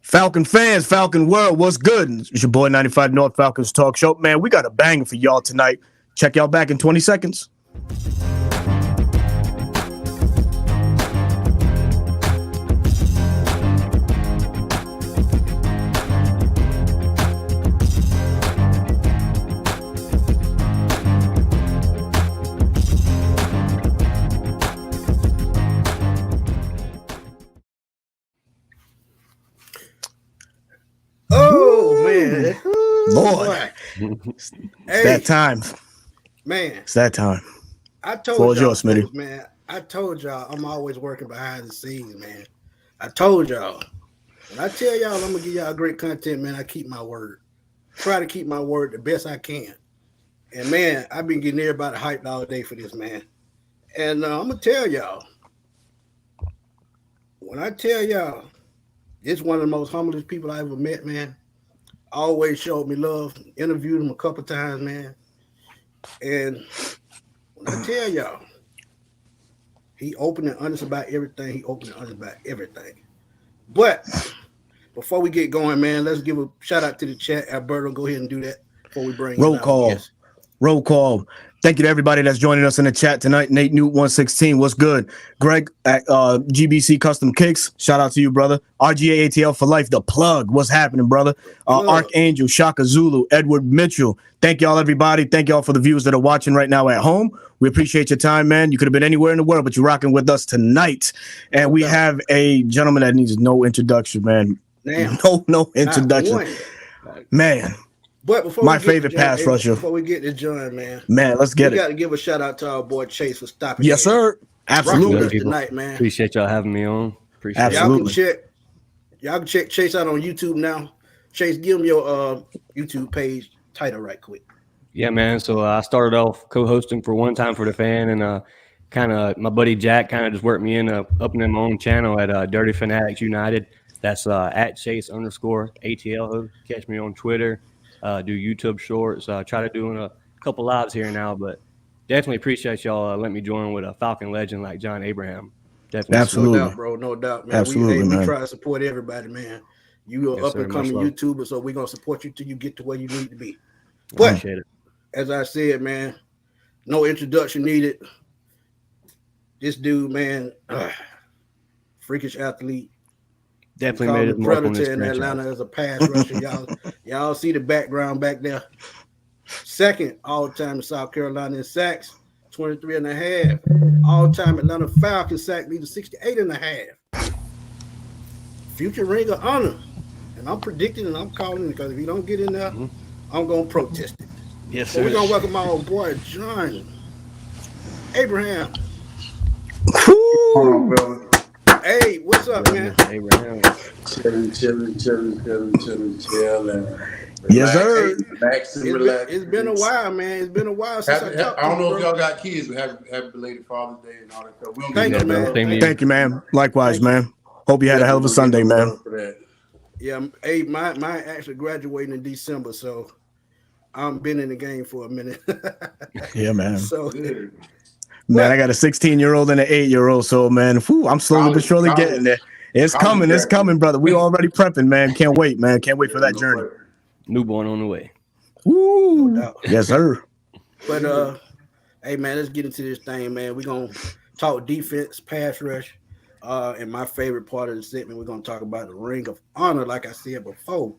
Falcon fans, Falcon world, what's good? It's your boy 95 North Falcons Talk Show. Man, we got a banger for y'all tonight. Check y'all back in 20 seconds. Oh man, Lord, it's that time, man. It's that time. I told Floor is y'all, yours, Smitty. man. I told y'all I'm always working behind the scenes, man. I told y'all. When I tell y'all I'm gonna give y'all great content, man, I keep my word. Try to keep my word the best I can. And man, I've been getting everybody hyped all day for this, man. And I'm gonna tell y'all. When I tell y'all, it's one of the most humblest people I ever met, man. Always showed me love. Interviewed him a couple times, man. And when I tell y'all, he open and honest about everything. But before we get going, man, let's give a shout out to the chat. Alberto, go ahead and do that before we bring Roll call. Yes. Roll call. Thank you to everybody that's joining us in the chat tonight. Nate Newt 116, what's good? Greg at GBC Custom Kicks, shout out to you, brother. RGA ATL for life, the plug. What's happening, brother? Archangel, Shaka Zulu, Edward Mitchell. Thank y'all, everybody. Thank y'all for the viewers that are watching right now at home. We appreciate your time, man. You could have been anywhere in the world, but you're rocking with us tonight. And we have a gentleman that needs no introduction, man. Damn. No introduction. Man. But before my favorite pass rusher. Before we get to John, man, let's get it. We got to give a shout out to our boy Chase for stopping. Yes, sir. Absolutely. Tonight, man. Appreciate y'all having me on. Appreciate Y'all can check Chase out on YouTube now. Chase, give him your YouTube page title right quick. Yeah, man. So I started off co-hosting for One Time for the Fan, and kind of my buddy Jack kind of just worked me in opening my own channel at Dirty Fanatics United. That's at Chase_ATL. Catch me on Twitter. Do YouTube shorts. Try to do a couple lives here and now, but definitely appreciate y'all letting me join with a Falcon legend like John Abraham. Definitely. Absolutely. No doubt, bro. No doubt, man. Absolutely, we try to support everybody, man. You are up and coming YouTuber, so we're gonna support you till you get to where you need to be. But appreciate it. As I said, man, no introduction needed. This dude, man, freakish athlete. Definitely made it more on this in Atlanta as a pass rusher. Y'all see the background back there. Second all-time in South Carolina in sacks, 23 and a half. All-time Atlanta Falcons sack leader, 68 and a half. Future ring of honor. And I'm predicting and I'm calling it because if you don't get in there, I'm going to protest it. Yes, so sir. We're going to welcome my old boy, John Abraham. Hold on, brother. Hey, what's up, man? Abraham. Chilling. Yes, sir. It's been a while, man. It's been a while since I talked to you. I don't know if y'all got kids, but happy belated Father's Day and all that stuff. Thank you, man. Thank you, man. Likewise, man. Hope you had a hell of a Sunday, man. Yeah, hey, my actually graduating in December, so I've been in the game for a minute. Yeah, man. So, man, I got a 16-year-old and an 8-year-old, so man, I'm slowly but surely getting there. It's coming, brother. We already prepping, man. Can't wait, man. Can't wait for that journey. Newborn on the way. Woo! No yes, sir. But hey, man, let's get into this thing, man. We're gonna talk defense, pass rush, and my favorite part of the segment, we're gonna talk about the ring of honor, like I said before.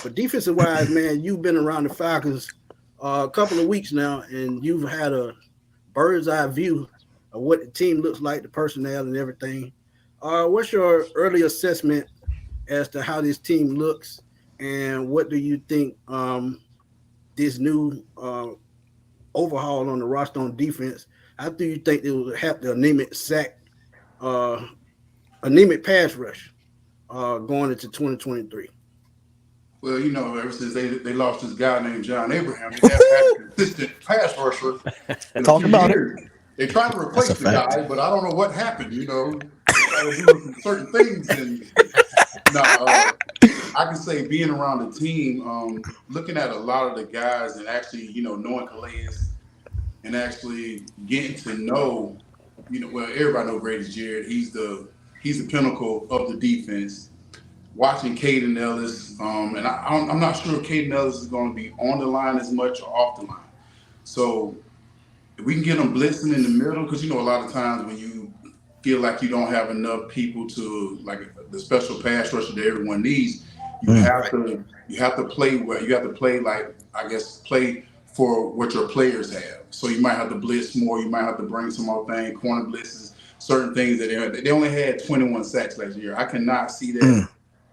But defensive wise, man, you've been around the Falcons a couple of weeks now, and you've had a bird's eye view of what the team looks like, the personnel and everything. What's your early assessment as to how this team looks, and what do you think this new overhaul on the roster on defense? How do you think it will help the anemic pass rush going into 2023? Well, ever since they lost this guy named John Abraham, they have had a consistent pass rusher. Talk about it. They tried to replace the guy, but I don't know what happened. They tried to do certain things, and I can say being around the team, looking at a lot of the guys, and actually, knowing Calais, and actually getting to know, everybody knows Grady Jarrett. He's the pinnacle of the defense. watching Caden Ellis, and I'm not sure if Caden Ellis is going to be on the line as much or off the line. So if we can get them blitzing in the middle, because a lot of times when you feel like you don't have enough people to like the special pass rusher that everyone needs, you have to play well. You have to play play for what your players have. So you might have to blitz more. You might have to bring some more things, corner blitzes, certain things that they only had 21 sacks last year. I cannot see that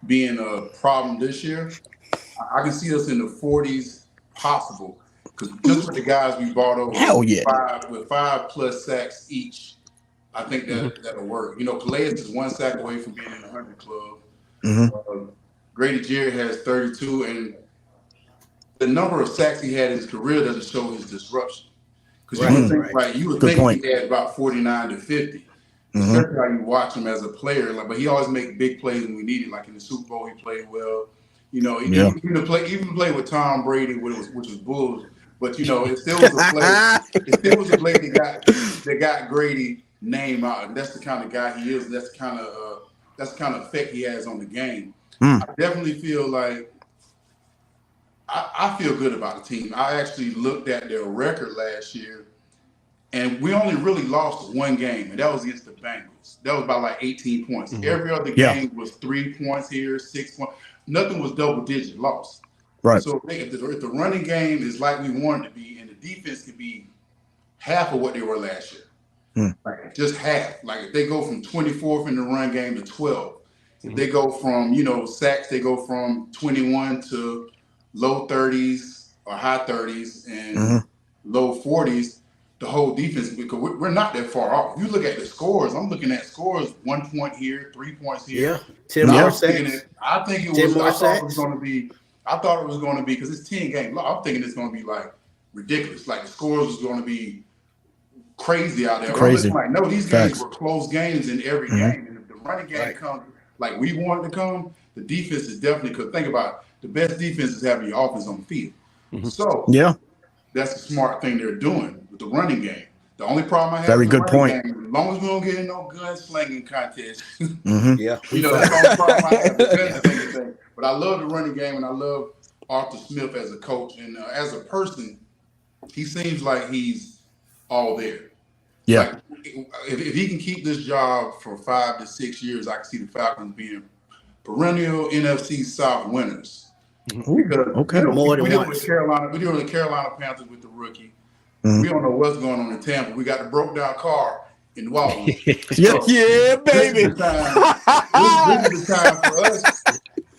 being a problem this year. I can see us in the 40s possible. Because just with the guys we brought over, with 5+ sacks each, I think that'll work. Calais is 1 sack away from being in the 100 club. Grady Jarrett has 32, and the number of sacks he had in his career doesn't show his disruption. Because you would think he had about 49 to 50. Especially how you watch him as a player. But he always make big plays when we need it. Like in the Super Bowl, he played well. Even play with Tom Brady, which was Bulls. But it still was a play. It still was a play that got Grady name out, and that's the kind of guy he is. That's the kind of effect he has on the game. I definitely feel like I feel good about the team. I actually looked at their record last year, and we only really lost one game, and that was against the Bengals. That was by like 18 points. Every other game was 3 points here, 6 points. Nothing was double-digit loss. Right. So if the running game is like we want it to be, and the defense could be half of what they were last year, like just half. Like if they go from 24th in the run game to 12, if they go from sacks, they go from 21 to low 30s or high 30s and low 40s. The whole defense, because we're not that far off. If you look at the scores, I'm looking at scores 1 point here, 3 points here. Yeah, 10 more sacks. I think it was. I thought it was going to be. Because it's 10 games. I'm thinking it's going to be like ridiculous. Like the scores was going to be crazy out there. Crazy. Like, no, these games were close games in every game. And if the running game comes like we want it to come, the defense is definitely. Because think about it, the best defense is having your offense on the field. So that's a smart thing they're doing with the running game. The only problem I have Very with the good running point. game, as long as we don't get in no gun-slinging contest, Yeah. that's the only problem I have with the gun-slinging thing. But I love the running game, and I love Arthur Smith as a coach. And as a person, he seems like he's all there. Yeah. Like, if he can keep this job for 5 to 6 years, I can see the Falcons being perennial NFC South winners. Because, More than we deal once. with Carolina. We deal with the Carolina Panthers with the rookie. We don't know what's going on in Tampa. We got the broke down car in Walton. Baby. This is the time for us.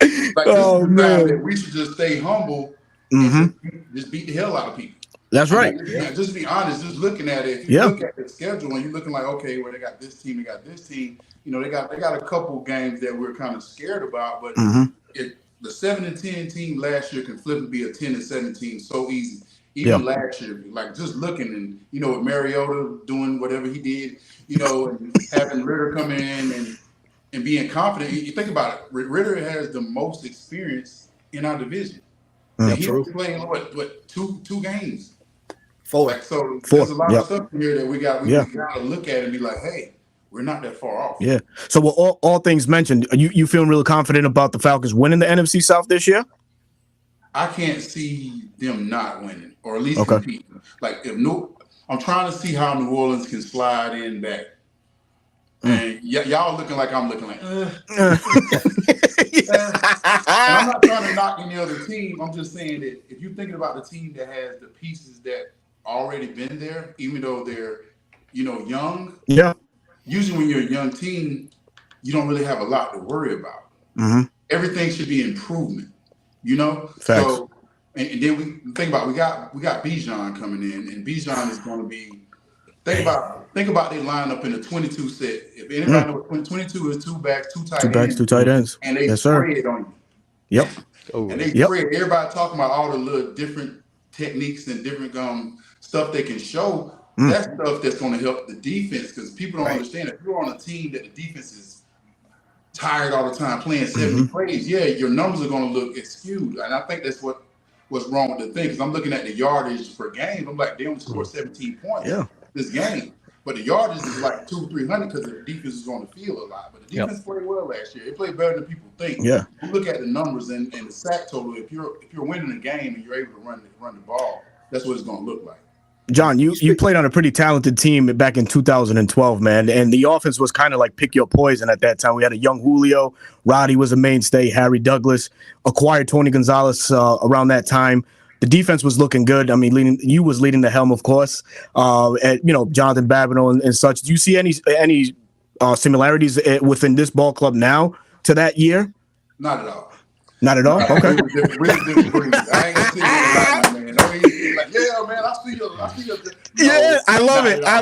Like, this is the time that we should just stay humble and just beat the hell out of people. That's right. Just be honest. Just looking at it. If you look at the schedule and you're looking like, okay, well, they got this team, they got this team. They got a couple games that we're kind of scared about. But the 7-10 team last year can flip and be a 10-7 team so easy. Even last year, like just looking and with Mariota doing whatever he did, and having Ritter come in and being confident. You think about it, Ritter has the most experience in our division. He's playing what two games, 4. Like, so there's a lot of stuff here that we got to look at and be like, hey, we're not that far off. Yeah. So with all things mentioned, you feeling real confident about the Falcons winning the NFC South this year? I can't see them not winning, or at least competing. Like I'm trying to see how New Orleans can slide in back. And y'all looking like I'm looking like. And I'm not trying to knock any other team. I'm just saying that if you're thinking about the team that has the pieces that already been there, even though they're young. Yeah. Usually when you're a young team, you don't really have a lot to worry about. Everything should be improvement. Facts. So and then we think about we got Bijan coming in, and Bijan is going to be think about they line up in a 22 set. If anybody knows 22 is 2 backs, 2 tight ends, and they spread on you. And they spread. Everybody talking about all the little different techniques and different stuff they can show. That's stuff that's going to help the defense, because people don't understand if you're on a team that the defense is tired all the time playing 70 plays, your numbers are going to look skewed. And I think that's what's wrong with the thing, because I'm looking at the yardage per game. I'm like, they only scored 17 points this game. But the yardage is like 200-300 because the defense is on the field a lot. But the defense played well last year. It played better than people think. Yeah. You look at the numbers and the sack total. If you're winning a game and you're able to run the ball, that's what it's going to look like. John, you played on a pretty talented team back in 2012, man, and the offense was kind of like pick your poison at that time. We had a young Julio, Roddy was a mainstay, Harry Douglas, acquired Tony Gonzalez around that time. The defense was looking good. I mean, you was leading the helm, of course, and Jonathan Babineau and such. Do you see any similarities within this ball club now to that year? Not at all. Not at all. Okay. Really different breed. I ain't gonna sit here like, man. Don't even like, yeah, man. I see you. Yeah, I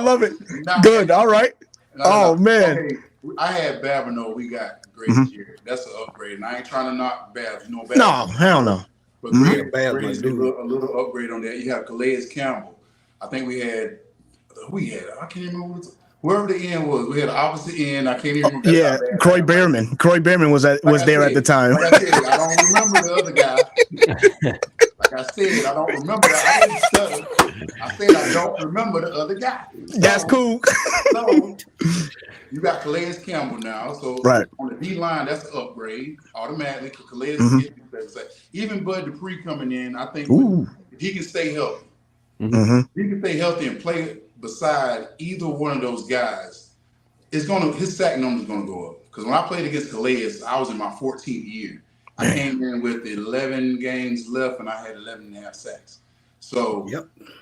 love it. Good. All right. Man. Okay, I had Babineau. We got great year. That's an upgrade. And I ain't trying to knock Babs. Babs. No, hell no. But great is a little upgrade on that. You have Calais Campbell. I think we had. I can't even remember wherever the end was. We had the opposite end. I can't even remember. Yeah, Croy Behrman. Croy Behrman was there at the time. Like I said, I don't remember the other guy. Like I said, I don't remember that. I didn't stutter. I said I don't remember the other guy. That's cool. So you got Calais Campbell now. So on the D line, that's an upgrade automatically. Calais even Bud Dupree coming in, I think if he can stay healthy, he can stay healthy and play beside either one of those guys, his sack number is gonna go up. Because when I played against Calais, I was in my 14th year. I came in with 11 games left and I had 11 and a half sacks. So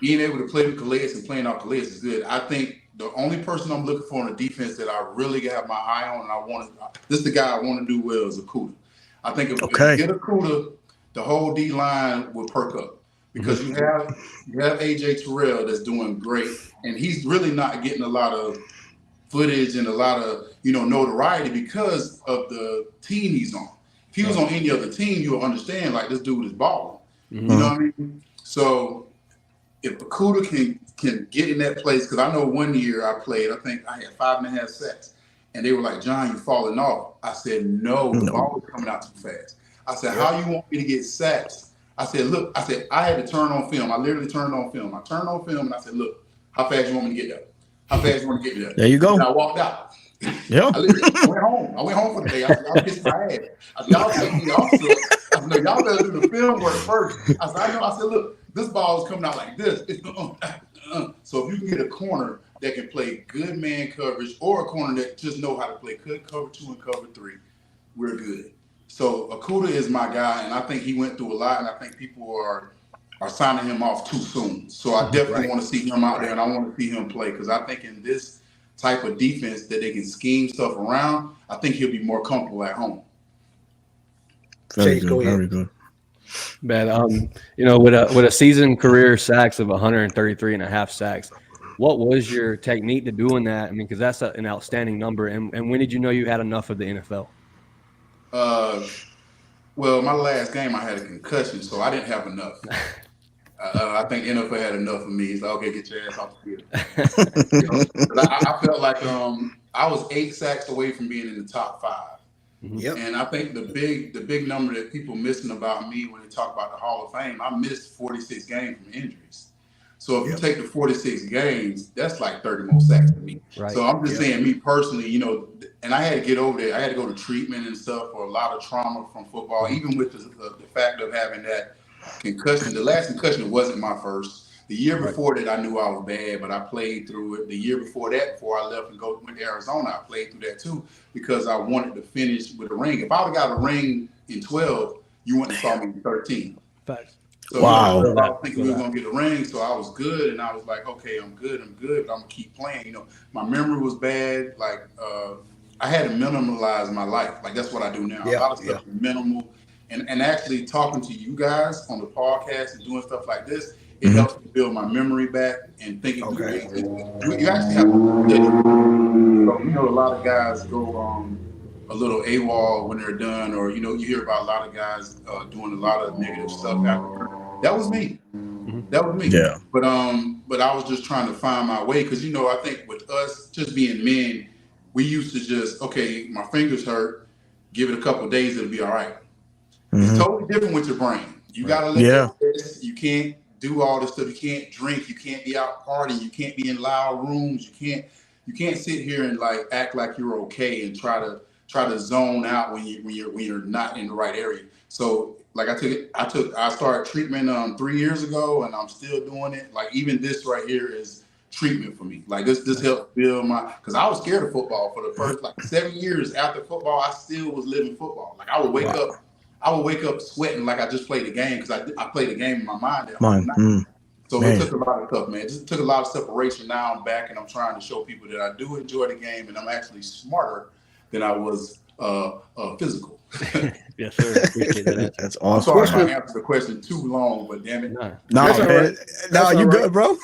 being able to play with Calais and playing out Calais is good. I think the only person I'm looking for in the defense that I really have my eye on and this is the guy I want to do well is Akuda. I think if you get Akuda, the whole D line will perk up. Because you have AJ Terrell that's doing great, and he's really not getting a lot of footage and a lot of notoriety because of the team he's on. If he was on any other team, you'll understand like this dude is balling. You know what I mean? So if Akuda can get in that place, because I know one year I played, I think I had 5.5 sacks, and they were like, "John, you falling off." I said, "No, the ball was coming out too fast." I said, "How you want me to get sacks?" I said, "Look," I said, "I had to turn on film." I literally turned on film. I turned on film and I said, "Look, how fast you want me to get there? How fast you want to get there?" There you go. And I walked out. Yeah. I went home. I went home for the day. I kissed my ass. I said, "Y'all take me off. I said, no, y'all better do the film work first." I said, "I know." I said, "Look, this ball is coming out like this." So if you can get a corner that can play good man coverage or a corner that just know how to play good cover 2 and cover 3, we're good. So Akuda is my guy, and I think he went through a lot, and I think people are signing him off too soon. So I definitely want to see him out there, and I want to see him play because I think in this type of defense that they can scheme stuff around, I think he'll be more comfortable at home. Very good. But with a season career sacks of 133.5 sacks, what was your technique to doing that? I mean, because that's an outstanding number. And when did you know you had enough of the NFL? Well, my last game I had a concussion, so I didn't have enough. I think NFL had enough of me. He's like, "Okay, get your ass off the field." I felt like I was 8 sacks away from being in the top 5. And I think the big number that people missing about me when they talk about the Hall of Fame, I missed 46 games from injuries. So if you take the 46 games, that's like 30 more sacks to me. Right. So I'm just saying, me personally, and I had to get over there. I had to go to treatment and stuff for a lot of trauma from football, even with the fact of having that concussion. The last concussion wasn't my first. The year before that, I knew I was bad, but I played through it. The year before that, before I left and went to Arizona, I played through that too because I wanted to finish with a ring. If I would have got a ring in 12, you wouldn't have saw me in 13. Facts. So I was thinking we were going to get a ring, so I was good, and I was like, okay, I'm good, but I'm going to keep playing. My memory was bad. Like, I had to minimalize my life. Like, that's what I do now. A lot of stuff is minimal. And actually talking to you guys on the podcast and doing stuff like this, it helps me build my memory back and thinking through things. You actually have to, a lot of guys go a little AWOL when they're done, or you hear about a lot of guys doing a lot of negative stuff after. That was me. That was me. Yeah. But I was just trying to find my way because I think with us just being men, we used to just my fingers hurt, give it a couple of days, it'll be all right. It's totally different with your brain. You gotta let it rest. You can't do all this stuff. You can't drink. You can't be out partying. You can't be in loud rooms. You can't sit here and like act like you're okay and try to zone out when you're not in the right area. So like I started treatment 3 years ago, and I'm still doing it. Like even this right here is treatment for me. Like this helped build because I was scared of football for the first like 7 years after football. I still was living football. Like I would wake up sweating like I just played the game because I played the game in my mind. So Man. it took a lot of stuff, man. It just took a lot of separation. Now I'm back and I'm trying to show people that I do enjoy the game and I'm actually smarter than I was physical. Yes, sir. Appreciate that. That's I'm awesome. sorry if I answered the question too long, but damn it. No, That's all man. right. No, you all good, right. bro.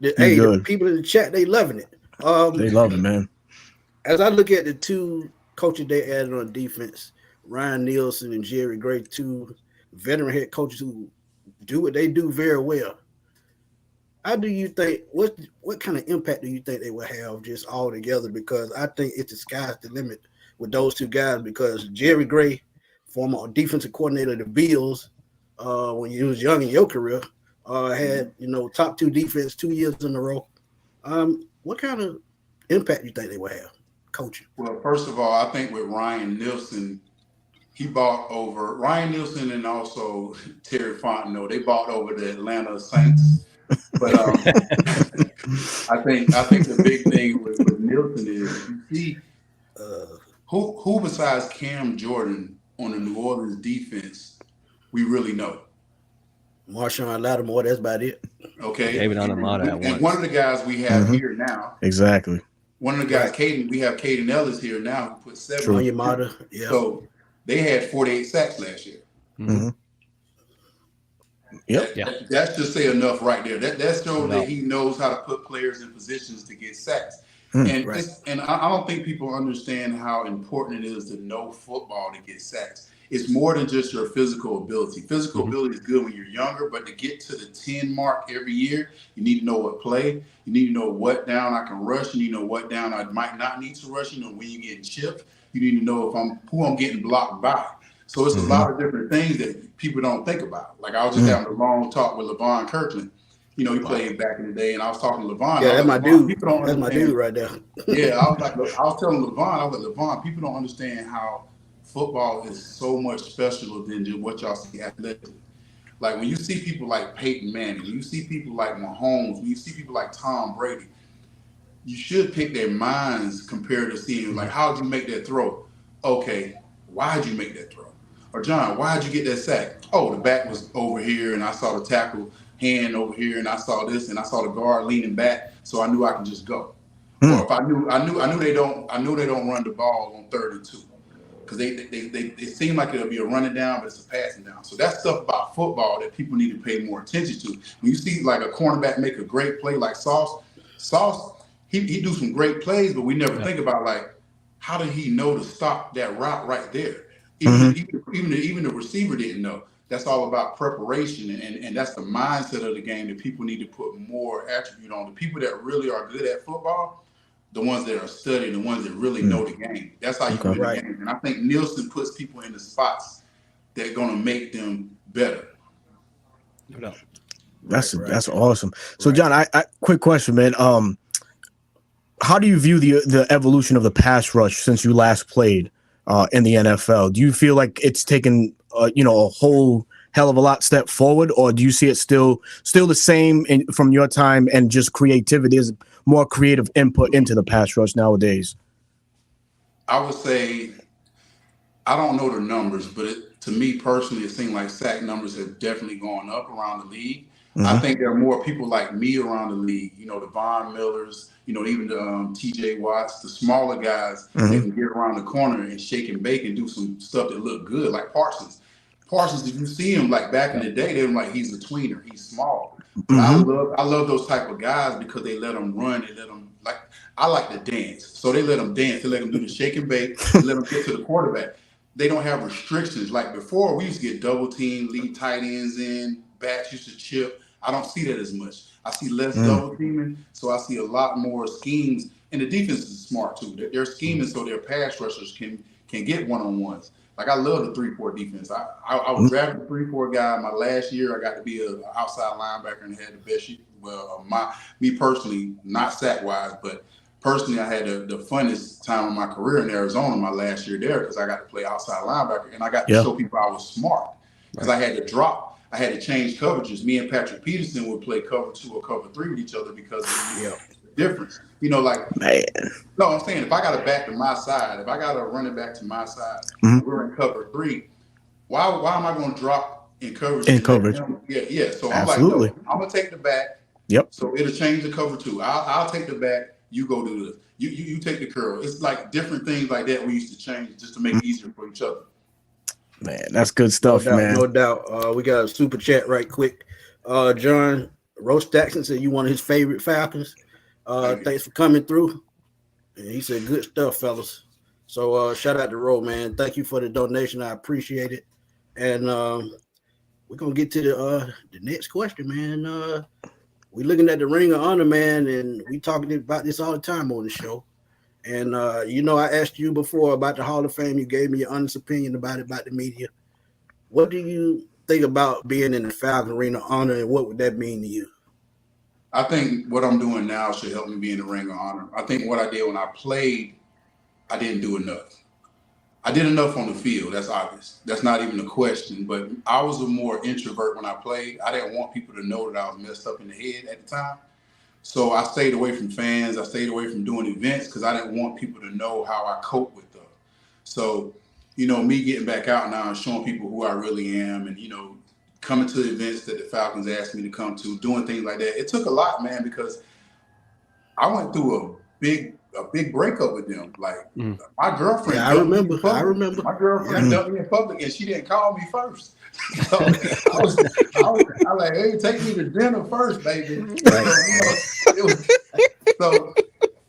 Hey, the good. people in the chat, they loving it. They love it, man. As I look at the two coaches they added on defense, Ryan Nielsen and Jerry Gray, two veteran head coaches who do what they do very well. How do you think, what kind of impact do you think they will have just all together? Because I think it's the sky's the limit with those two guys, because Jerry Gray, former defensive coordinator of the Bills, when he was young in your career, had, top 2 defense 2 years in a row. What kind of impact do you think they will have coaching? Well, first of all, I think with Ryan Nielsen, he bought over Ryan Nielsen and also Terry Fontenot. They bought over the Atlanta Saints. But I think the big thing with Nielsen is you see who besides Cam Jordan on the New Orleans defense we really know. Marshawn Lattimore, that's about it. Okay. David Onyemata at once. And one of the guys we have here now. Exactly. One of the guys, we have Caden Ellis here now who put 7. Onyemata, yeah. So they had 48 sacks last year. Mm-hmm. Yep. That's just say enough right there. That shows that he knows how to put players in positions to get sacks. And I don't think people understand how important it is to know football to get sacks. It's more than just your physical ability. Physical ability is good when you're younger, but to get to the 10 mark every year, you need to know what play. You need to know what down I can rush. You need to know what down I might not need to rush. You know when you're getting chipped. You need to know who I'm getting blocked by. So it's a lot of different things that people don't think about. Like I was just having a long talk with LeVon Kirkland. He played back in the day, and I was talking to LeVon. Yeah, that's my dude. That's my dude right there. Yeah, I was telling LeVon, LeVon, people don't understand how football is so much special than just what y'all see athletically. Like when you see people like Peyton Manning, when you see people like Mahomes, when you see people like Tom Brady, you should pick their minds compared to seeing like, how did you make that throw? Okay, why did you make that throw? Or John, why did you get that sack? Oh, the back was over here, and I saw the tackle hand over here, and I saw this, and I saw the guard leaning back, so I knew I could just go. Or if I knew they don't run the ball on 3rd and 2. Because they seem like it'll be a running down, but it's a passing down. So that's stuff about football that people need to pay more attention to. When you see like a cornerback make a great play like Sauce, he do some great plays, but we never think about like how did he know to stop that route right there? Even the receiver didn't know. That's all about preparation, and that's the mindset of the game that people need to put more attribute on. The people that really are good at football, the ones that are studying, the ones that really know the game. That's how you win the game. And I think Nielsen puts people in the spots that are going to make them better. That's awesome. So, John, I quick question, man. How do you view the evolution of the pass rush since you last played in the NFL? Do you feel like it's taken a whole hell of a lot step forward, or do you see it still the same from your time and just creativity is more creative input into the pass rush nowadays? I would say I don't know the numbers, but to me personally, it seems like sack numbers have definitely gone up around the league. I think there are more people like me around the league, the Von Millers, even the TJ Watts, the smaller guys that can get around the corner and shake and bake and do some stuff that look good, like Parsons. Parsons, if you see him like back in the day, they were like, he's a tweener, he's small. But I love those type of guys because they let them run, they let them I like to dance. So they let them dance, they let them do the shake and bake, they let them get to the quarterback. They don't have restrictions. Like before, we used to get double team, lead tight ends in, backs used to chip. I don't see that as much. I see less double teaming, so I see a lot more schemes. And the defense is smart too. They're scheming so their pass rushers can get one-on-ones. Like I love the 3-4 defense. I was drafted a 3-4 guy. My last year, I got to be an outside linebacker and had the best year. Well, me personally, not sack wise, but personally, I had the funnest time of my career in Arizona my last year there because I got to play outside linebacker and I got to show people I was smart because I had to drop. I had to change coverages. Me and Patrick Peterson would play cover 2 or cover 3 with each other because of the difference. You know, like, man. No, I'm saying if I got a back to my side, if I got a running back to my side, we're in cover 3, why am I going to drop in coverage? In coverage. Yeah. So I'm Absolutely. like, no, I'm going to take the back. Yep. So it'll change the cover 2. I'll take the back. You go do this. You take the curl. It's like different things like that we used to change just to make it easier for each other. Man, that's good stuff, man. No doubt. We got a super chat right quick. John Roast Jackson said you one of his favorite Falcons. Thanks for coming through. And he said, good stuff, fellas. So shout out to Ro, man. Thank you for the donation. I appreciate it. And we're going to get to the next question, man. We're looking at the Ring of Honor, man, and we talking about this all the time on the show. And, you know, I asked you before about the Hall of Fame. You gave me your honest opinion about the media. What do you think about being in the Falcon Ring of Honor, and what would that mean to you? I think what I'm doing now should help me be in the Ring of Honor. I think what I did when I played, I didn't do enough. I did enough on the field. That's obvious. That's not even a question. But I was a more introvert when I played. I didn't want people to know that I was messed up in the head at the time. So I stayed away from fans. I stayed away from doing events because I didn't want people to know how I cope with them. So, you know, me getting back out now and showing people who I really am and, you know, coming to events that the Falcons asked me to come to, doing things like that. It took a lot, man, because I went through a big breakup with them. Like my girlfriend. Yeah, I remember. My girlfriend dumped me in public and she didn't call me first. So I was like, hey, take me to dinner first, baby. Right.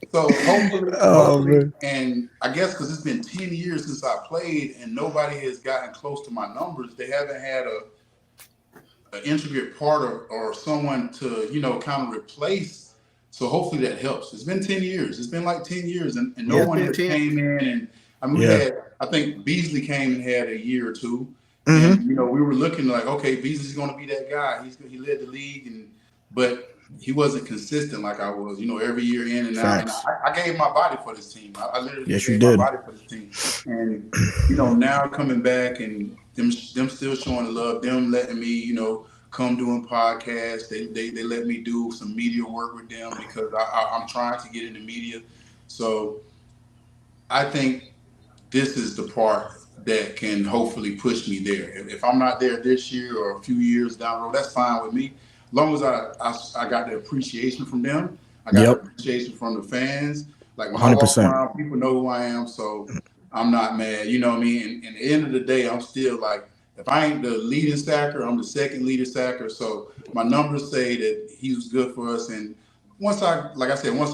So hopefully, and I guess because it's been 10 years since I played and nobody has gotten close to my numbers, they haven't had an intricate part or someone to, you know, kind of replace. So hopefully that helps. It's been 10 years. It's been like 10 years and no one has came in. And I mean, I think Beasley came and had a year or two. And, you know, we were looking like, okay, Beasley's going to be that guy. He led the league, but he wasn't consistent like I was, you know, every year in and out. And I gave my body for this team. I literally gave my body for this team. And, you know, now coming back and them still showing the love, them letting me, you know, come doing podcasts. They let me do some media work with them because I'm trying to get into media. So I think this is the part that can hopefully push me there. If I'm not there this year or a few years down the road, that's fine with me. As long as I got the appreciation from them, I got the appreciation from the fans. Like when 100%. I walk around, people know who I am, so I'm not mad. You know what I mean? And at the end of the day, I'm still like, if I ain't the leading sacker, I'm the second leading sacker. So my numbers say that he was good for us. And once I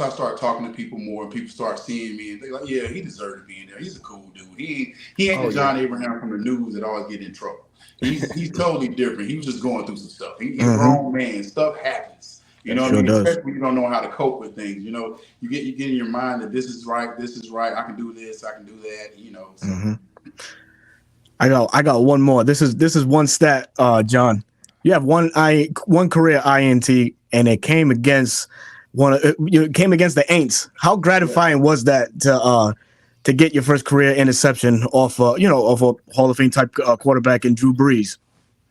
start talking to people more and people start seeing me and they're like, yeah, he deserved to be in there. He's a cool dude. He ain't the John Abraham from the news that always get in trouble. He's totally different. He was just going through some stuff. He's a grown man. Stuff happens. You know what I mean? Especially when you don't know how to cope with things. You know, you get in your mind that this is right. I can do this. I can do that. You know. So. I got one more. This is one stat, John. You have one career INT, and it came against the Aints. How gratifying was that to get your first career interception off a Hall of Fame type quarterback in Drew Brees?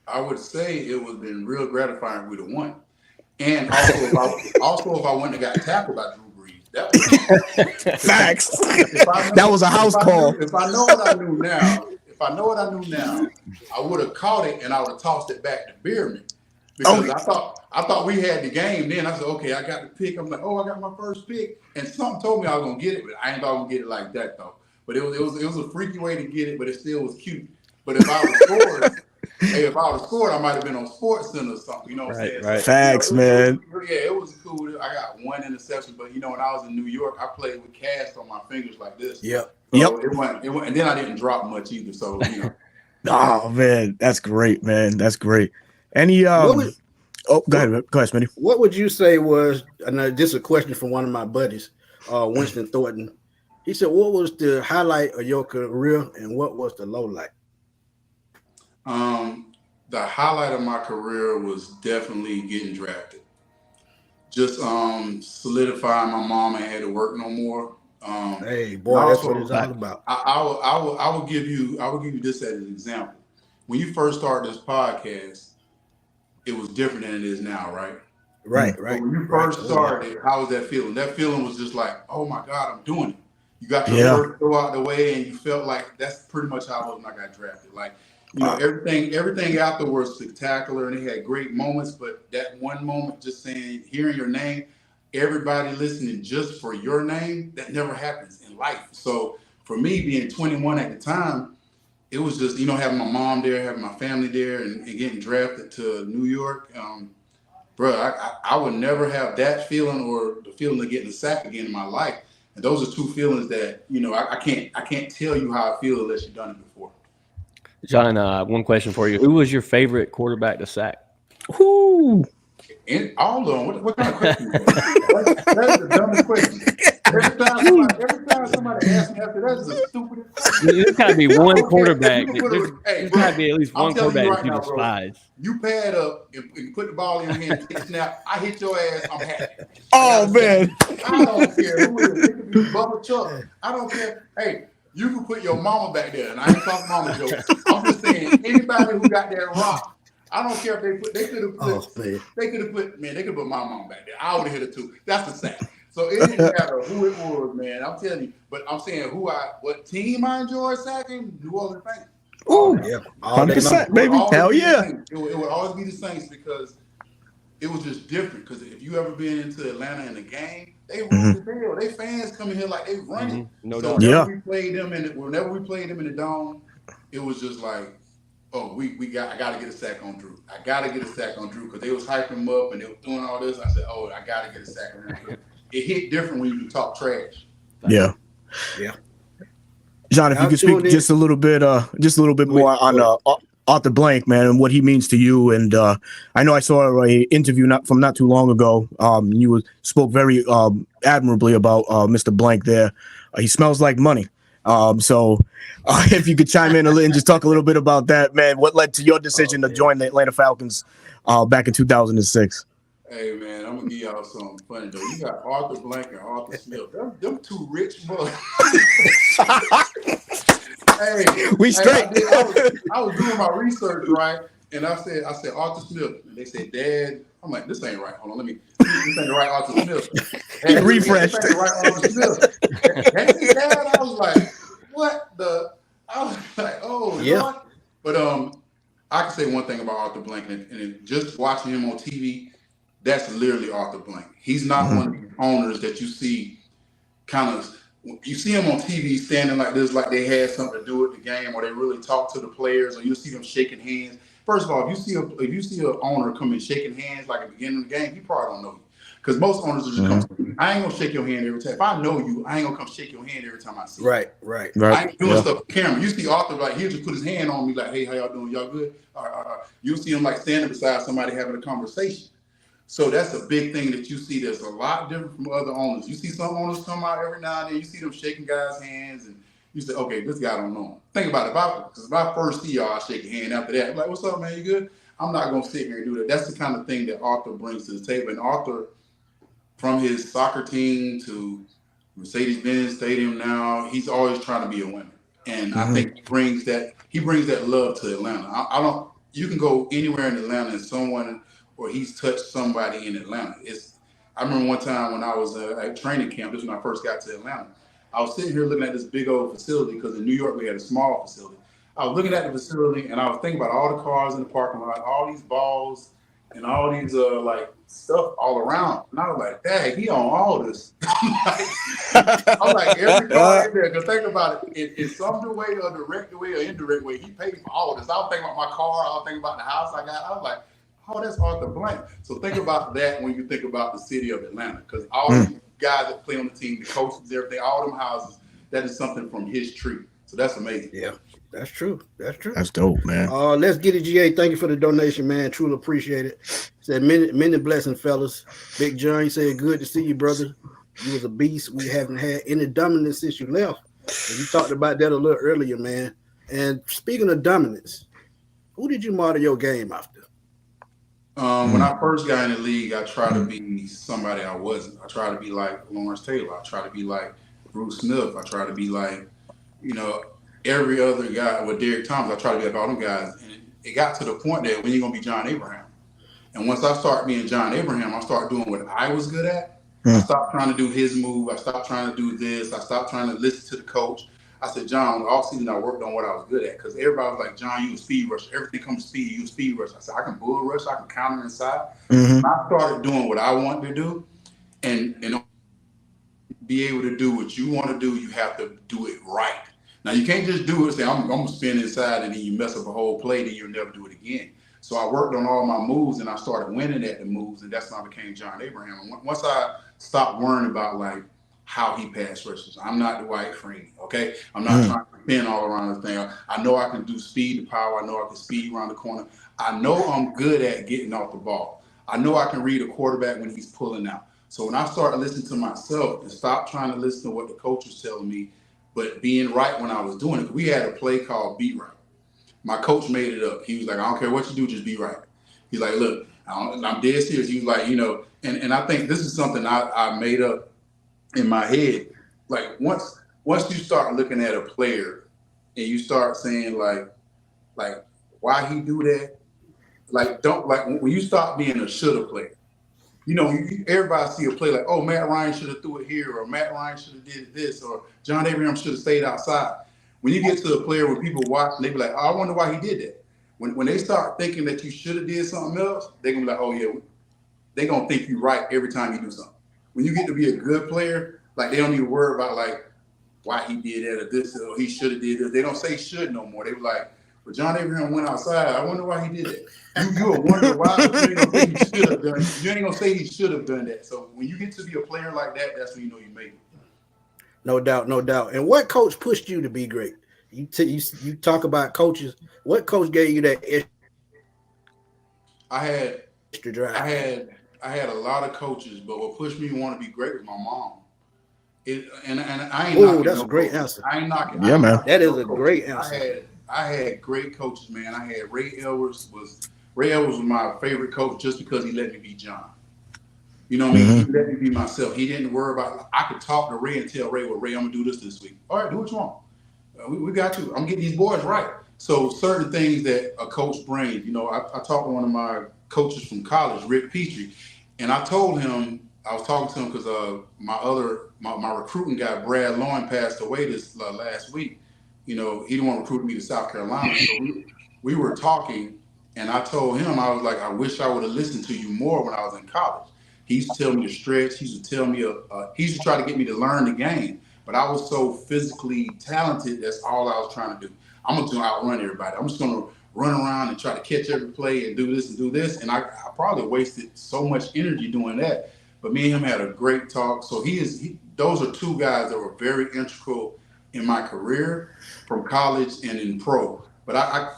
I would say it would have been real gratifying if we'd have won. And also if I wouldn't have got tackled by Drew Brees. That was facts. That was a house call. If I know what I knew now, I would have caught it and I would have tossed it back to Bierman. Because I thought we had the game then. I said, okay, I got the pick. I'm like, I got my first pick. And something told me I was gonna get it, but I ain't thought I was gonna get it like that though. But it was a freaky way to get it, but it still was cute. But if I would have scored, I might have been on SportsCenter or something. You know what I'm saying? Right. Facts, man. It was cool. I got one interception, but when I was in New York, I played with cast on my fingers like this. Yep. So it went, and then I didn't drop much either. So Oh man, that's great, man. That's great. Any go ahead, Smitty. What would you say was, and this is a question from one of my buddies, Winston Thornton. He said, "What was the highlight of your career, and what was the low light?" The highlight of my career was definitely getting drafted. Just solidifying my mom ain't had to work no more. Hey, boy, that's what it's all about. I will give you this as an example. When you first started this podcast, it was different than it is now, right? Right. But when you first started, how was that feeling? That feeling was just like, oh my God, I'm doing it. You got your work go out the way, and you felt like that's pretty much how I was when I got drafted. Like, you know, everything afterwards was spectacular, and they had great moments. But that one moment, just hearing your name, everybody listening just for your name, that never happens in life. So for me, being 21 at the time, it was just, you know, having my mom there, having my family there, and getting drafted to New York. Bro, I would never have that feeling or the feeling of getting a sack again in my life. And those are two feelings that, you know, I can't tell you how I feel unless you've done it before. John, one question for you. Who was your favorite quarterback to sack? Whoo! And all of them. What kind of question is that? That's the dumbest question. Every time somebody asks me after that, is the stupidest question. There's got to be one quarterback. There's got to be at least one quarterback right you now, despise. You pad up and put the ball in your hand and take a snap. I hit your ass, I'm happy. Oh, man. I don't care who it is. It could be Bubba Chuck. I don't care. Hey, you can put your mama back there. And I ain't talking mama jokes. I'm just saying, anybody who got that rock, I don't care if they could have put my mom back there. I would have hit her too. That's the same. So it didn't matter who it was, man. I'm telling you. But I'm saying what team I enjoy sacking? New Orleans Saints. Oh, yeah. 100%, baby. Hell yeah. It would always be the Saints because it was just different. Because if you ever been into Atlanta in a game, they run the deal. They fans come in here like they running. No so doubt. whenever we played them in the dome, it was just like, oh, I got to get a sack on Drew. I got to get a sack on Drew because they was hyping him up and they were doing all this. I said, oh, I got to get a sack on Drew. It hit different when you talk trash. Yeah. John, if you could speak just a little bit more on Arthur Blank, man, and what he means to you. And I know I saw an interview not too long ago. You spoke very admirably about Mr. Blank there. He smells like money. So if you could chime in a little and just talk a little bit about that, man, what led to your decision to join the Atlanta Falcons back in 2006? Hey, man, I'm going to give y'all something funny, though. You got Arthur Blank and Arthur Smith. Them two rich brothers. We straight. I was doing my research, right? And I said Arthur Smith. And they said, Dad. I'm like, this ain't right. Hold on, this ain't the right Arthur Smith. He refreshed. This ain't the right Arthur Smith. Hey, Dad, I was like, what the? I was like, oh, yeah. Lord. But I can say one thing about Arthur Blank, and just watching him on TV, that's literally Arthur Blank. He's not one of the owners that you see you see him on TV standing like this, like they had something to do with the game, or they really talk to the players, or you see them shaking hands. First of all, if you see an owner come in shaking hands like at the beginning of the game, he probably don't know you. Because most owners will just come to me. I ain't gonna shake your hand every time. If I know you, I ain't gonna come shake your hand every time I see you. Right. I ain't doing stuff with camera. You see Arthur, like, he'll just put his hand on me like, hey, how y'all doing? Y'all good? All right. You'll see him like standing beside somebody having a conversation. So that's a big thing that you see that's a lot different from other owners. You see some owners come out every now and then, you see them shaking guys' hands, and you say, okay, this guy don't know him. Think about it. Because if I first see y'all, I shake your hand. After that, I'm like, what's up, man? You good? I'm not going to sit here and do that. That's the kind of thing that Arthur brings to the table. And Arthur, from his soccer team to Mercedes-Benz Stadium now, he's always trying to be a winner. And I think he brings that love to Atlanta. You can go anywhere in Atlanta and someone, or he's touched somebody in Atlanta. I remember one time when I was at training camp, this was when I first got to Atlanta, I was sitting here looking at this big old facility because in New York we had a small facility. I was looking at the facility and I was thinking about all the cars in the parking lot, all these balls and all these like stuff all around. And I was like, dang, he on all this. I'm like, every car in there, because think about it, in some way or direct way or indirect way, he paid for all this. I was thinking about my car, I was thinking about the house I got. I was like, oh, that's Arthur Blank. So think about that when you think about the city of Atlanta, because all these guys that play on the team, the coaches, everything, all them houses, that is something from his tree. So that's amazing. Yeah, that's true. That's dope, man. Let's get it, GA. Thank you for the donation, man. Truly appreciate it. Said many blessings, fellas. Big John, he said, good to see you, brother. You was a beast. We haven't had any dominance since you left. And you talked about that a little earlier, man. And speaking of dominance, who did you model your game after? When I first got in the league, I tried to be somebody I wasn't. I tried to be like Lawrence Taylor. I tried to be like Bruce Smith. I tried to be like, every other guy with Derek Thomas. I tried to be like all them guys. And it got to the point that when you're going to be John Abraham. And once I start being John Abraham, I start doing what I was good at. I stopped trying to do his move. I stopped trying to do this. I stopped trying to listen to the coach. I said, John, all season I worked on what I was good at because everybody was like, John, you a speed rush. Everything comes to speed, you a speed rush. I said, I can bull rush. I can counter inside. And I started doing what I wanted to do. And be able to do what you want to do, you have to do it right. Now, you can't just do it and say, I'm going to spin inside and then you mess up a whole play, then you'll never do it again. So I worked on all my moves and I started winning at the moves, and that's when I became John Abraham. And once I stopped worrying about like how he pass rushes, I'm not Dwight Freeney, okay? I'm not trying to spin all around the thing. I know I can do speed to power. I know I can speed around the corner. I know I'm good at getting off the ball. I know I can read a quarterback when he's pulling out. So when I started listening to myself and stopped trying to listen to what the coach was telling me, but being right when I was doing it, we had a play called Be Right. My coach made it up. He was like, I don't care what you do, just be right. He's like, look, I'm dead serious. He was like, and I think this is something I made up in my head. Like once you start looking at a player and you start saying like why he do that, when you stop being a shoulda player. Everybody see a play like, oh, Matt Ryan should have threw it here, or Matt Ryan should have did this, or John Abraham should have stayed outside. When you get to a player where people watch, they be like, oh, I wonder why he did that. When they start thinking that you should have did something else, they're going to be like, oh, yeah, they're going to think you're right every time you do something. When you get to be a good player, like they don't even worry about like why he did that or this, or he should have did this. They don't say should no more. They be like, well, John Abraham went outside. I wonder why he did that. You will wonder why, but you ain't going to say he should have done it. You ain't going to say he should have done that. So when you get to be a player like that, that's when you know you made it. No doubt, no doubt. And what coach pushed you to be great? You talk about coaches. What coach gave you that extra drive? I had a lot of coaches, but what pushed me to want to be great was my mom. And I ain't. Oh, that's a great answer. I ain't knocking. Yeah, man. That is a great answer. I had great coaches, man. I had Ray Edwards was my favorite coach just because he let me be John. You know what I mean? He let me be myself. He didn't worry about. I could talk to Ray and tell Ray, well, Ray, I'm gonna do this week. All right, do what you want. We got you. I'm getting these boys right. So certain things that a coach brings. I talked to one of my coaches from college, Rick Petrie, and I told him I was talking to him because my recruiting guy Brad Lowen passed away this last week. He didn't want to recruit me to South Carolina, so we were talking, and I told him I was like, I wish I would have listened to you more when I was in college. He used to tell me to stretch. He used to tell me he used to try to get me to learn the game. But I was so physically talented, that's all I was trying to do. I'm going to outrun everybody. I'm just going to run around and try to catch every play and do this and do this. And I probably wasted so much energy doing that. But me and him had a great talk. So those are two guys that were very integral in my career from college and in pro. But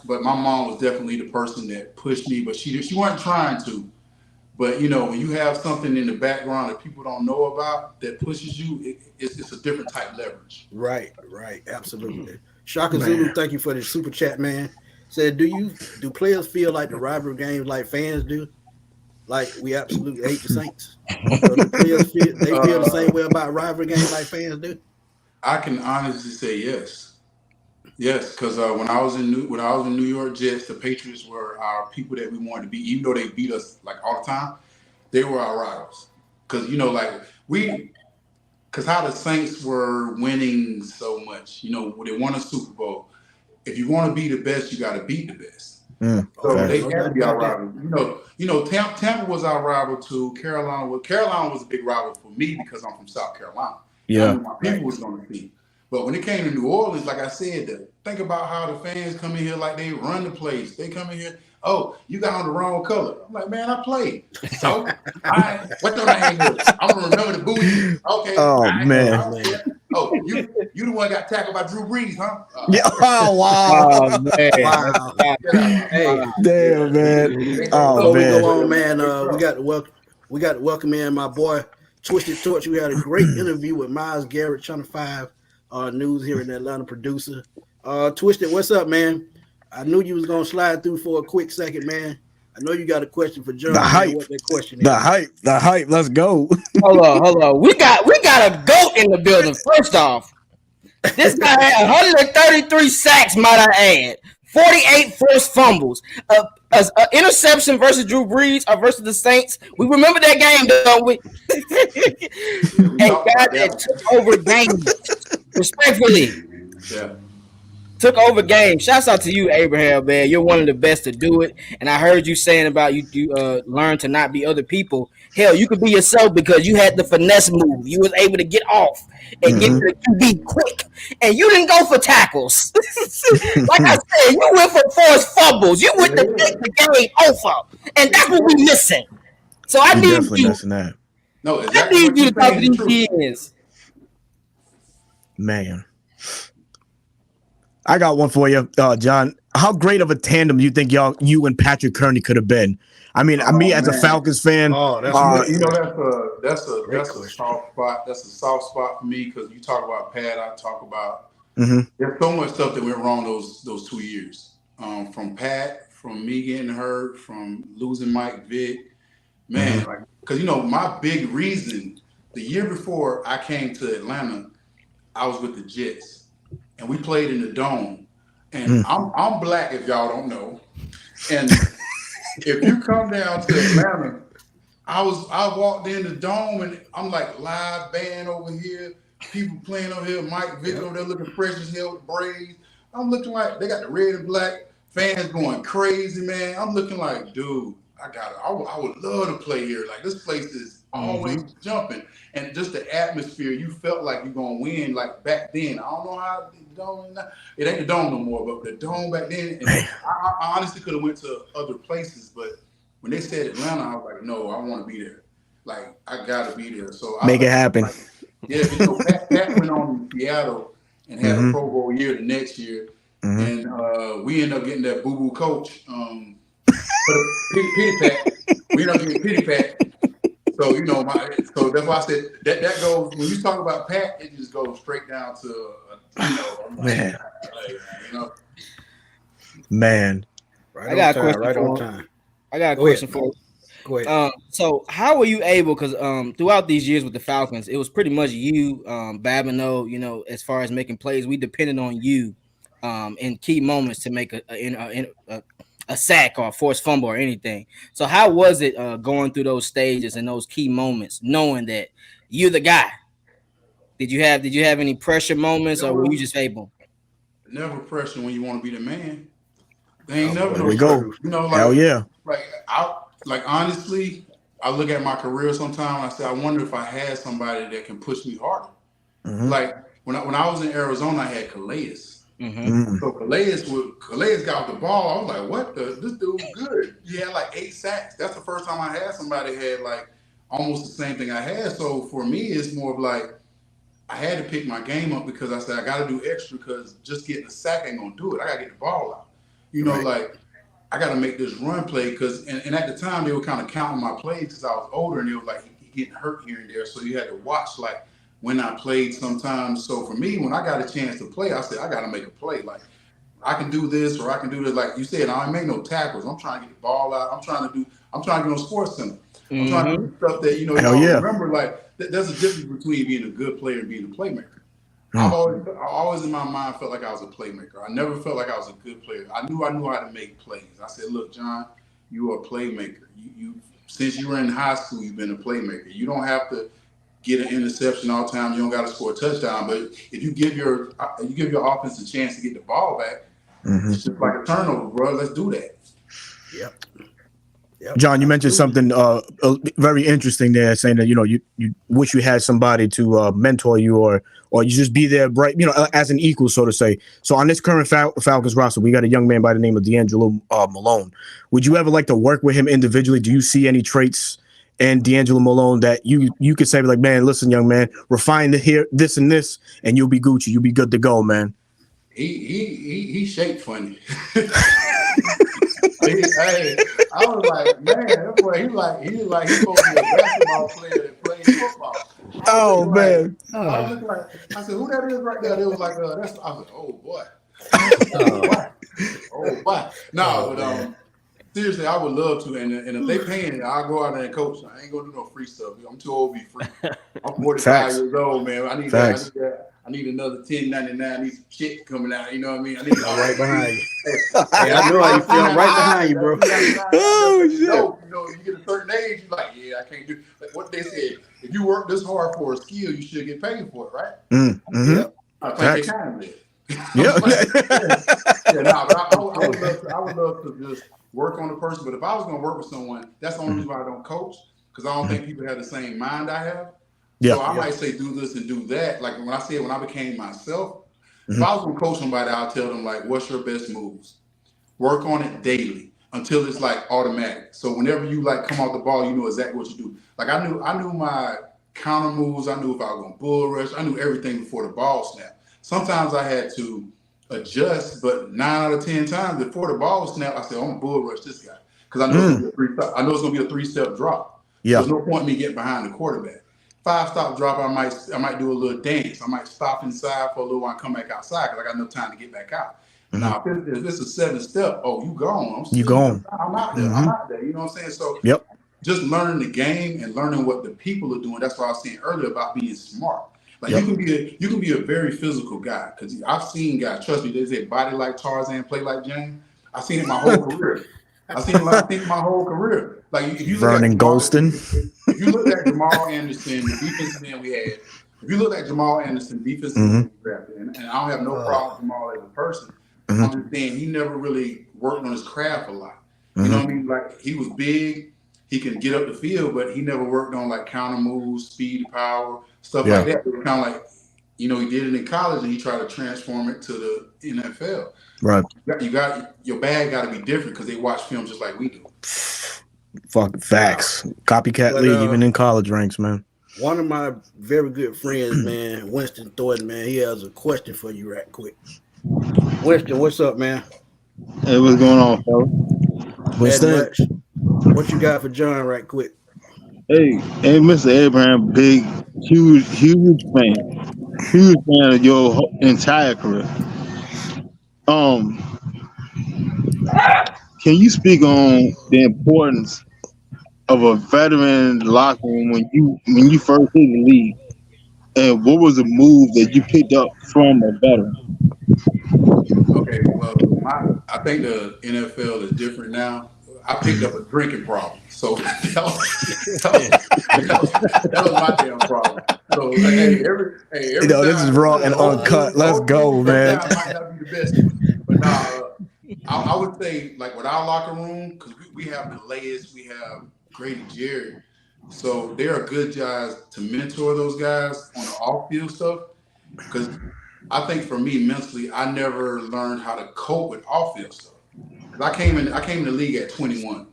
my mom was definitely the person that pushed me, but she wasn't trying to. But, when you have something in the background that people don't know about that pushes you, it's a different type of leverage. Right. Absolutely. Shaka Zulu, thank you for the super chat, man. Said, do players feel like the rivalry games like fans do? Like we absolutely hate the Saints? So the players feel the same way about rivalry games like fans do? I can honestly say yes. Yes, because when I was in New York Jets, the Patriots were our people that we wanted to beat. Even though they beat us like all the time, they were our rivals. Because because how the Saints were winning so much. They won a Super Bowl. If you want to be the best, you got to beat the best. So they had to be our rival. Tampa was our rival too. Carolina was a big rival for me because I'm from South Carolina. Yeah, my people was going to be. But when it came to New Orleans, like I said, think about how the fans come in here like they run the place. They come in here, oh, you got on the wrong color. I'm like, man, I played. So, what the name is? I'm going to remember the booty. Okay. Oh, man. Oh, you the one got tackled by Drew Brees, huh? Yeah. Oh, wow. Oh, man. Wow. Hey. Damn, man. Before we go on, man, we got to welcome in my boy, Twisted Torch. We had a great interview with Miles Garrett, Channel 5 News here in Atlanta, producer. Twisted, what's up, man? I knew you was gonna slide through for a quick second, man. I know you got a question for John. The hype. Man, what that question is. The hype. Let's go. Hold on. We got a GOAT in the building. First off, this guy had 133 sacks, might I add. 48 forced fumbles. An interception versus Drew Brees or versus the Saints. We remember that game, don't we? A guy that took over games. Respectfully. Yeah. Took over games. Shouts out to you, Abraham, man. You're one of the best to do it. And I heard you saying about you learn to not be other people. Hell, you could be yourself because you had the finesse move. You was able to get off and get to the QB quick. And you didn't go for tackles. Like I said, you went for forced fumbles. You went to take the game over. And that's what we're missing. So I need you. That. No, I exactly need you to talk to these DNs. Man. I got one for you, John. How great of a tandem do you think you and Patrick Kearney could have been? I mean, me as a Falcons fan, that's a soft spot. That's a soft spot for me because you talk about Pat, I talk about. There's so much stuff that went wrong those 2 years. From Pat, from me getting hurt, from losing Mike Vick, man. Because my big reason the year before I came to Atlanta, I was with the Jets. And we played in the Dome, and I'm black if y'all don't know. And if you come down to Atlanta, I walked in the Dome and I'm like live band over here, people playing over here, Mike Vick over there looking fresh as hell with braids. I'm looking like they got the red and black fans going crazy, man. I'm looking like, dude, I would love to play here. Like this place is always jumping. And just the atmosphere, you felt like you're gonna win. Like back then, I don't know how the Dome. It ain't the Dome no more, but the Dome back then. And I honestly could have went to other places, but when they said Atlanta, I was like, no, I want to be there. Like I gotta be there. So make it happen. Pat went on in Seattle and had a Pro Bowl year the next year, and we ended up getting that boo boo coach. Pity Pat. We ended up getting Pity Pat. So so that's why I said that goes when you talk about Pat, it just goes straight down to man. Man. I got a question. I got a question for you. Go ahead. So how were you able? Because throughout these years with the Falcons, it was pretty much you, Babineau. As far as making plays, we depended on you in key moments to make a sack or a forced fumble or anything. So how was it going through those stages and those key moments, knowing that you're the guy? Did you have any pressure moments, or were you just able? Never pressure when you want to be the man. They ain't never. There we go. Hell yeah. Honestly, I look at my career sometimes and I say, I wonder if I had somebody that can push me harder. Like when I was in Arizona, I had Calais. So Calais got the ball. I was like, what this dude's good. He had like 8 sacks. That's the first time I had somebody had like almost the same thing I had. So for me, it's more of like I had to pick my game up because I said I got to do extra because just getting a sack ain't gonna do it. I gotta get the ball out. Like I got to make this run play because and at the time they were kind of counting my plays because I was older and they were like he getting hurt here and there. So you had to watch like when I played sometimes. So for me, when I got a chance to play, I said, I got to make a play. Like, I can do this or I can do this. Like you said, I ain't make no tackles. I'm trying to get the ball out. I'm trying to get on Sports Center. I'm trying to do stuff that, remember, like, there's a difference between being a good player and being a playmaker. I always in my mind felt like I was a playmaker. I never felt like I was a good player. I knew how to make plays. I said, look, John, you are a playmaker. You since you were in high school, you've been a playmaker. You don't have to get an interception all the time. You don't got to score a touchdown. But if you give your offense a chance to get the ball back, it's just like a turnover, bro. Let's do that. Yep. John, you mentioned something very interesting there, saying that you wish you had somebody to mentor you or you just be there, bright, as an equal, so to say. So on this current Falcons roster, we got a young man by the name of D'Angelo Malone. Would you ever like to work with him individually? Do you see any traits in D'Angelo Malone that you could say, like, man, listen, young man, refine this and this, and you'll be Gucci. You'll be good to go, man. He shaped funny. Hey, I was like, man, that boy, he supposed to be a basketball player that plays football. Oh man. I was looking like, I said, who that is right there? They was like, that's. I was like, oh boy, oh boy. No, but seriously, I would love to, and if they paying it, I'll go out there and coach. I ain't gonna do no free stuff. I'm too old to be free. I'm 45 years old, man. I need that. I need another 10.99. I need some shit coming out. You know what I mean? I need right behind you. Hey, I know how you feel. I'm right behind you, bro. Oh shit. You know, you get a certain age, you're like, yeah, I can't do. Like what they said, if you work this hard for a skill, you should get paid for it, right? Mm-hmm. Yep. I think they kind of did. Yeah. But I would love to just work on the person. But if I was going to work with someone, that's the only reason why I don't coach, because I don't think people have the same mind I have. So I might say do this and do that. Like when I became myself, if I was going to coach somebody, I'll tell them like, what's your best moves? Work on it daily until it's like automatic. So whenever you like come off the ball, you know exactly what you do. Like I knew my counter moves. I knew if I was going to bull rush. I knew everything before the ball snapped. Sometimes I had to adjust, but 9 out of 10 times before the ball snapped, I said, I'm going to bull rush this guy. Because I know it's going to be a 3-step drop. Yeah. There's no point in me getting behind the quarterback. 5-stop drop, I might do a little dance. I might stop inside for a little while and come back outside because I got no time to get back out. Now, if this is 7-step, you gone. You gone. I'm out there. I'm out there. You know what I'm saying? So just learning the game and learning what the people are doing. That's what I was saying earlier about being smart. Like you can be a very physical guy, because I've seen guys, trust me, they say body like Tarzan, play like James. I've seen it my whole career. I've seen it my whole career. Like if you look Vernon Golston. If you look at Jamal Anderson, the defensive end we had, if you look at Jamal Anderson, defensive end we drafted, and I don't have no problem with Jamal as a person. I'm just saying he never really worked on his craft a lot. You know what I mean? Like he was big, he can get up the field, but he never worked on like counter moves, speed, power, stuff like that. It was kind of like, he did it in college and he tried to transform it to the NFL. Right. You got your bag got to be different because they watch film just like we do. Fucking facts. Copycat league, even in college ranks, man. One of my very good friends, man, Winston Thornton, man, he has a question for you right quick. Winston, what's up, man? Hey, what's going on, fella? Winston, what you got for John right quick? Hey, Mr. Abraham, big, huge fan of your entire career. Can you speak on the importance of a veteran locker room when you first hit the league, and what was the move that you picked up from a veteran? Okay, well, I think the NFL is different now. I picked up a drinking problem, so that was my damn problem. So every this is raw and uncut. Let's go, man. Might not be the best, but I would say like with our locker room, because we have the layers, we have Grady Jerry, so they are good guys to mentor those guys on the off-field stuff. Because I think for me mentally, I never learned how to cope with off-field stuff. I came in the league at 21,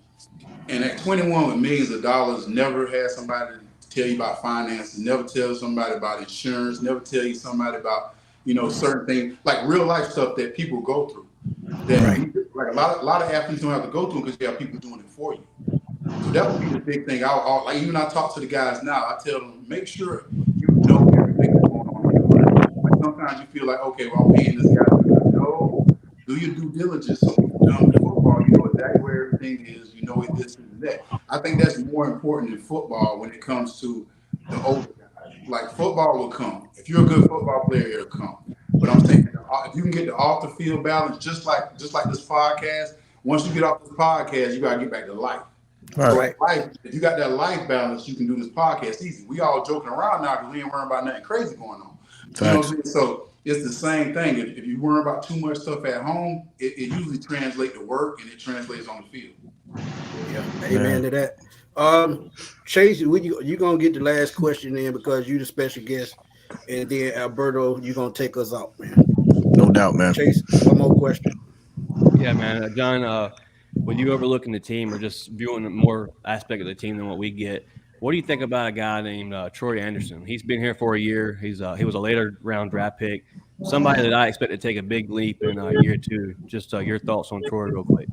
and at 21 with millions of dollars, never had somebody tell you about finances, never tell somebody about insurance, never tell you somebody about certain things like real life stuff that people go through. That like a lot of athletes don't have to go through because you have people doing it for you. So that would be the big thing. I even I talk to the guys now. I tell them make sure you know everything that's going on. Like sometimes you feel like, okay, well I'm paying this guy. No, do your due diligence. So when you're done with football, you know exactly where everything is. You know this and that. I think that's more important than football when it comes to the older guys. Like football will come. If you're a good football player, it'll come. But I'm saying if you can get the off the field balance, just like this podcast. Once you get off this podcast, you gotta get back to life. Right. So life, if you got that life balance, you can do this podcast easy. We all joking around now because we ain't worrying about nothing crazy going on. You know what I'm saying? So it's the same thing. If you worry about too much stuff at home, it usually translates to work and it translates on the field. Yeah, amen to that. Chase, you gonna get the last question in because you the special guest, and then Alberto, you gonna take us out, man. No doubt, man. Chase, one more question. Yeah, man. John, when you overlooking the team or just viewing more aspect of the team than what we get, what do you think about a guy named Troy Anderson? He's been here for a year. He was a later round draft pick. Somebody that I expect to take a big leap in year two. Just your thoughts on Troy real quick.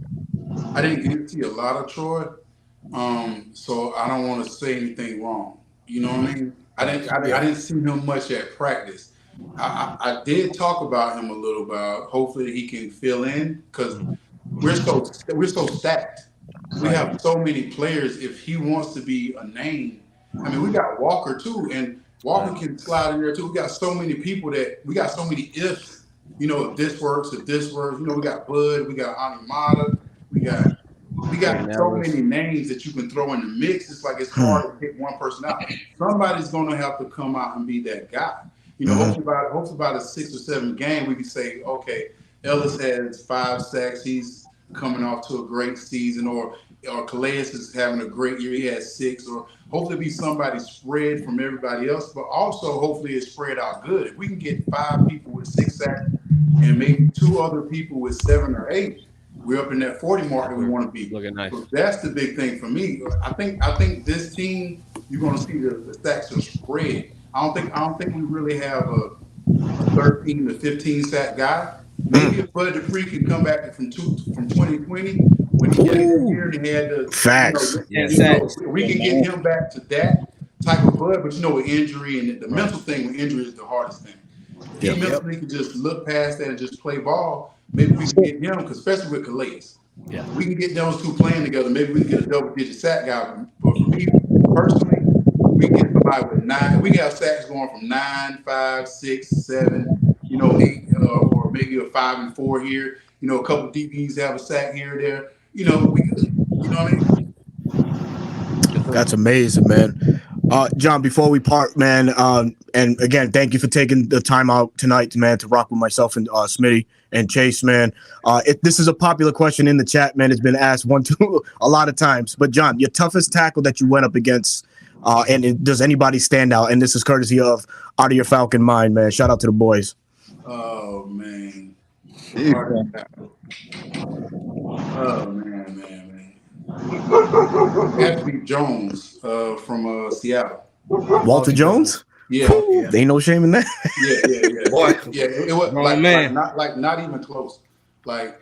I didn't get to see a lot of Troy, so I don't want to say anything wrong. You know what I mean? I didn't see him much at practice. I did talk about him a little about. Hopefully, he can fill in because we're so stacked. We have so many players. If he wants to be a name, I mean, we got Walker too, and Walker can slide in there too. We got so many people we got so many ifs. You know, if this works. You know, we got Bud, we got Animata, we got so many names that you can throw in the mix. It's like it's hard to pick one person out. Somebody's going to have to come out and be that guy. You know, hopefully about a 6 or 7 game, we can say, okay, Ellis has 5 sacks. He's coming off to a great season, or Calais is having a great year. He has 6, or hopefully be somebody spread from everybody else, but also hopefully it's spread out good. If we can get 5 people with 6 sacks and maybe 2 other people with 7 or 8, we're up in that 40 mark that we want to be. Looking nice. So that's the big thing for me. I think this team, you're going to see the sacks are spread. I don't think we really have a 13 to 15 sack guy. Maybe if Bud Dupree can come back from 2020 when he got here and he had the facts. We can get him back to that type of Bud, but you know, with injury and the mental thing with injury is the hardest thing. If he mentally can just look past that and just play ball, maybe we can get him, especially with Calais. Yeah, we can get those 2 playing together. Maybe we can get a double-digit sack guy. But for me personally, we can get somebody with 9. We can have sacks going from 9, 5, 6, 7, 8, or maybe a 5 and 4 here. You know, a couple DBs have a sack here or there. You know, we good. You know what I mean? That's amazing, man. John, before we part, man, and again, thank you for taking the time out tonight, man, to rock with myself and Smitty and Chase, man. This is a popular question in the chat, man. It's been asked a lot of times. But John, your toughest tackle that you went up against, does anybody stand out? And this is courtesy of Out of Your Falcon Mind, man. Shout out to the boys. Oh man. Anthony Jones from Seattle. Walter Jones? Yeah. There ain't no shame in that. Yeah. Boy. Yeah, it was not even close. Like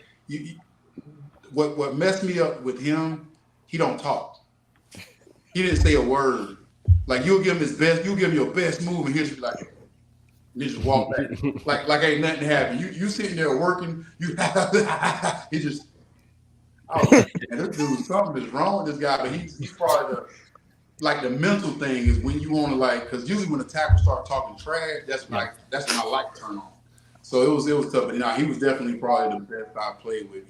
what messed me up with him, he don't talk. He didn't say a word. Like you'll give him his best, you'll give him your best move, and he'll just be like, he just walk back. like ain't nothing happened. You sitting there working, he just and this dude, something is wrong with this guy, but he's probably the mental thing is when you want to because usually when the tackle start talking trash, that's when I like to turn on. So it was tough, but he was definitely probably the best I played with,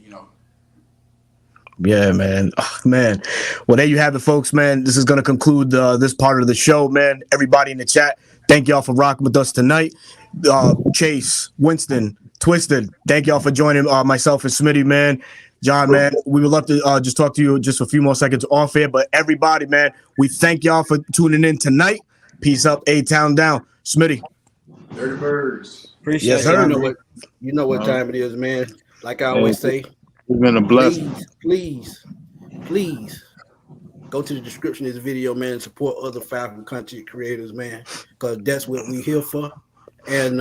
Yeah, man. Oh, man. Well, there you have it, folks, man. This is going to conclude this part of the show, man. Everybody in the chat, thank y'all for rocking with us tonight. Chase, Winston, Twisted, thank y'all for joining myself and Smitty, man. John, man, we would love to just talk to you just a few more seconds off here. But everybody, man, we thank y'all for tuning in tonight. Peace up, A-Town down. Smitty. Dirty Birds. Appreciate it. You know what time it is, man. Like I always say, it's been a blessing. Please go to the description of this video, man, and support other Falcon content creators, man, because that's what we're here for. And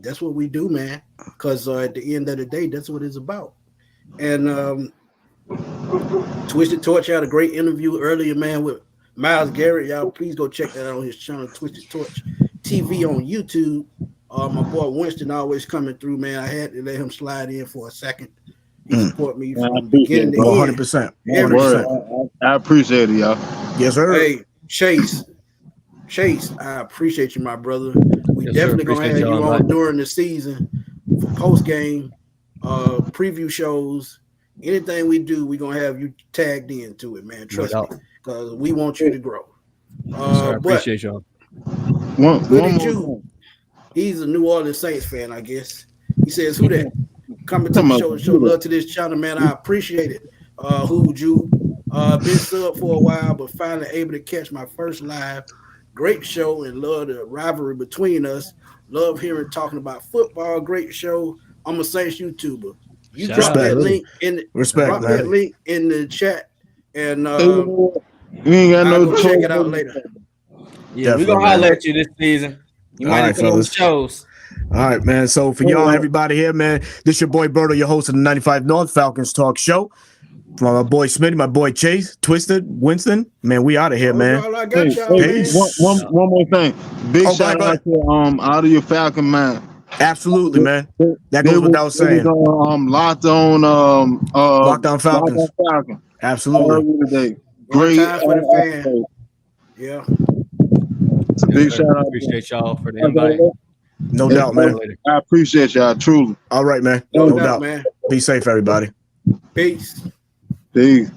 that's what we do, man, because at the end of the day, that's what it's about. And Twisted Torch had a great interview earlier, man, with Myles Garrett. Y'all please go check that out on his channel, Twisted Torch TV on YouTube. My boy Winston always coming through, man. I had to let him slide in for a second. He support me from beginning to end. 100%. I appreciate it, y'all. Yes, sir. Hey, Chase, I appreciate you, my brother. We definitely gonna have you on during the season for post game, preview shows. Anything we do, we're gonna have you tagged into it, man. Trust me, because we want you to grow. I appreciate y'all. He's a New Orleans Saints fan, I guess. He says, "Who that? Coming to the show love to this channel, man. I appreciate it. Who'd you? Been sub for a while, but finally able to catch my first live. Great show and love the rivalry between us. Love hearing talking about football. Great show. I'm a Saints YouTuber. You drop that link in the chat, and you ain't got no check it out later. Yeah, we're gonna holler at you this season. You might have some shows. All right, man. So for y'all, everybody here, man, this your boy Berto, your host of the 95 North Falcons Talk Show. From my boy Smitty, my boy Chase, Twisted, Winston. Man, we out of here, man. All I got, Hey, y'all, hey, man. one more thing. Big Oh, shout go out ahead. to out of your Falcon, man. Absolutely, man. That They goes was- without they saying. was, locked on Lockdown Falcons. Locked on Falcon. Absolutely. Today. One Great time for the fan. episode. Yeah. It's a big shout out. Appreciate y'all for the invite. No doubt, man. I appreciate y'all truly. All right, man. No No doubt, doubt. man. Be safe, everybody. Peace. Peace.